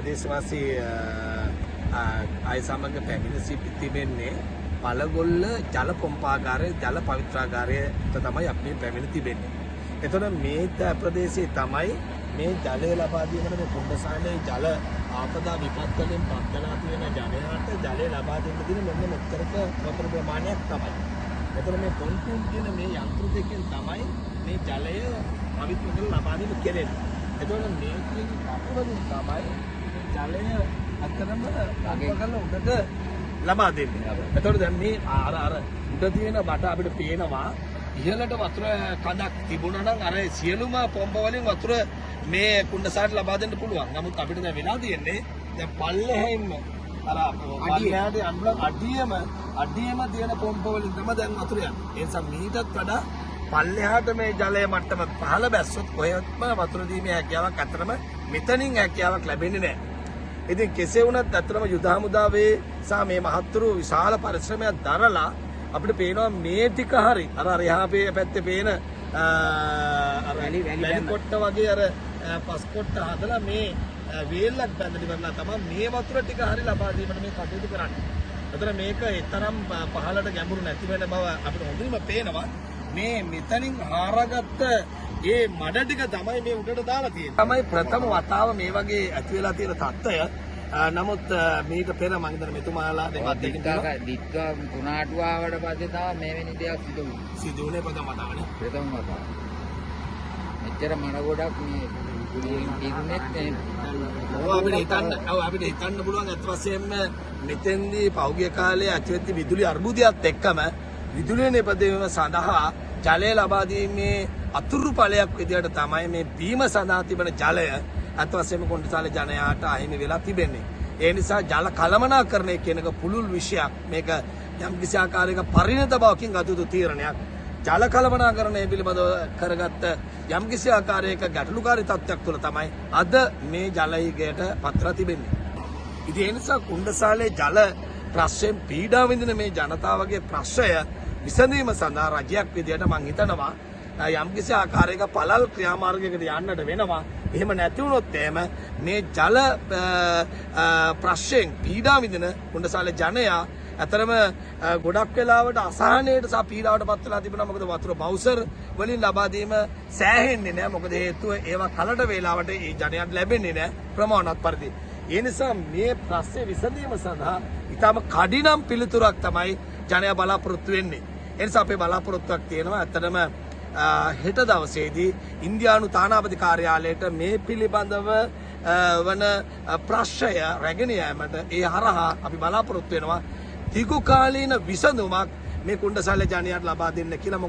ප්‍රදේශවාසී අය සමග පැමිණ තිබෙන්නේ පළගොල්ල ජල පොම්පාගාරය ජල පවිත්‍රාගාරයට තමයි අපි පැමිණ තිබෙන්නේ. එතකොට මේ ප්‍රදේශයේ තමයි මේ ජලය ලබා දීමට මේ කුණ්ඩසානේ ජල ආපදා විපත් වලින් පත්වලා තියෙන ජනයාට ජලය ලබා දෙන්න දින මෙන්න මෙතරක වතුර ප්‍රමාණයක් තමයි. එතකොට මේ පොන්ටූන් කියන මේ යන්ත්‍ර දෙකෙන් තමයි මේ ජලය පවිත්‍ර කරලා ලබා දෙන්න කෙරෙන්නේ. එතකොට මේ කියන කපුවලින් තමයි මේ ජලය අතරම අගේකල උඩට ලබා දෙන්නේ. එතකොට දැන් මේ අර උඩ තියෙන බට අපිට පේනවා ඉහළට වතුර කඳක් තිබුණා නම් අර සියලුම පොම්ප වලින් වතුර මේ කුණ්ඩසාරට ලබා දෙන්න පුළුවන්. නමුත් අපිට දැන් වෙලා තියෙන්නේ දැන් පල්ලෙහින්ම අර පල්ලෙහාට යන්න අඩියම තියෙන පොම්ප වලින් තමයි දැන් වතුර යන්නේ. ඒ නිසා මීටත් වඩා පල්ලෙහාට මේ ජලය මට්ටම පහළ බැස්සොත් කොහෙත්ම වතුර දීමේ හැකියාවක් අතරම මෙතනින් හැකියාවක් ලැබෙන්නේ නැහැ. ඉතින් කෙසේ වුණත් අතරම යුද හමුදාවේ සහ මේ මහත්තුරු විශාල පරිශ්‍රමයක් දරලා අපිට පේනවා මේ ටික හරි අර එහා පැත්තේ පේන අර වැලි කොට්ට වගේ අර පස් කොට්ට හදලා මේ වේල්ලක් බැඳලි කරලා තමයි මේ වතුර ටික හරි ලබා දීමට මේ කටයුතු කරන්නේ. ඒතර මේක තරම් පහළට ගැඹුරු නැති වෙන බව අපිට හොඳින්ම පේනවා. මේ මෙතනින් හාරගත්ත ඒ මඩ ටික තමයි මේ උඩට දාලා තියෙන්නේ. තමයි ප්‍රථම වතාව මේ වගේ ඇති වෙලා තියෙන තත්ත්වය. නමුත් මීට පෙර මම හිතන මෙතුමාලා දෙපත් දෙකින් දිත්වා කුණාටුවාවට පස්සේ තමයි මේවෙනි දෙයක් සිදුුනේ ප්‍රථම වතාවනේ. ප්‍රථම වතාව. මෙච්චර මඩ ගොඩක් මේ කුලියෙන් කිව්නෙත් අපිට හිතන්න පුළුවන් අත් වශයෙන්ම මෙතෙන්දී පෞගිය කාලේ ඇතිවෙච්ච විදුලි අර්බුදයත් එක්කම විදුලිය නිපදවීම සඳහා ජලය ලබා දීමේ අතුරු ඵලයක් විදියට තමයි මේ බීම සඳහා තිබෙන ජලය අත් වශයෙන්ම කුණ්ඩසාලේ ජනයාට අහිමි වෙලා තිබෙන්නේ. ඒ නිසා ජල කළමනාකරණය කියන එක පුළුල් විෂයක්. මේක යම්කිසි ආකාරයක පරිණත බවකින් ගත යුතු තීරණයක්. ජල කළමනාකරණය පිළිබඳව කරගත්ත යම්කිසි ආකාරයක ගැටලුකාරී තත්ත්වයක් තුළ තමයි අද මේ ජලයකට පත්‍රා තිබෙන්නේ. ඉතින් ඒ නිසා කුණ්ඩසාලේ ජල ප්‍රශ්නයෙන් පීඩා විඳින මේ ජනතාවගේ ප්‍රශ්නය විසඳීම සඳහා රජයක් විදියට මම හිතනවා යම්කිසි ආකාරයක පළල් ක්‍රියාමාර්ගයකට යන්නට වෙනවා. එහෙම නැති වුණොත් එහෙම මේ ජල ප්‍රශ්නයෙන් පීඩා විඳින කුණ්ඩසාලේ ජනයා අතරම ගොඩක් වෙලාවට අසහනයට සහ පීඩාවට පත් වෙලා තිබුණා. මොකද වතුර බවුසර් වලින් ලබා දීම සෑහෙන්නේ නැහැ. මොකද හේතුව ඒවා කලට වේලාවට ඒ ජනයන්ට ලැබෙන්නේ නැහැ ප්‍රමාණවත් පරිදි. ඒ නිසා මේ ප්‍රශ්නේ විසඳීම සඳහා ඊටම කඩිනම් පිළිතුරක් තමයි ජනයා බලාපොරොත්තු වෙන්නේ. ඒ නිසා අපේ බලාපොරොත්තුවක් තියෙනවා. ඇත්තටම හෙට දවසේදී ඉන්දියානු තානාපති කාර්යාලයට මේ පිළිබඳව වන ප්‍රශ්නය රැගෙන යාමට ඒ හරහා අපි බලාපොරොත්තු වෙනවා. දීර්ඝ කාලීන විසඳුමක් මේ කුණ්ඩසාලේ ජනයාට ලබා දෙන්න කියලා.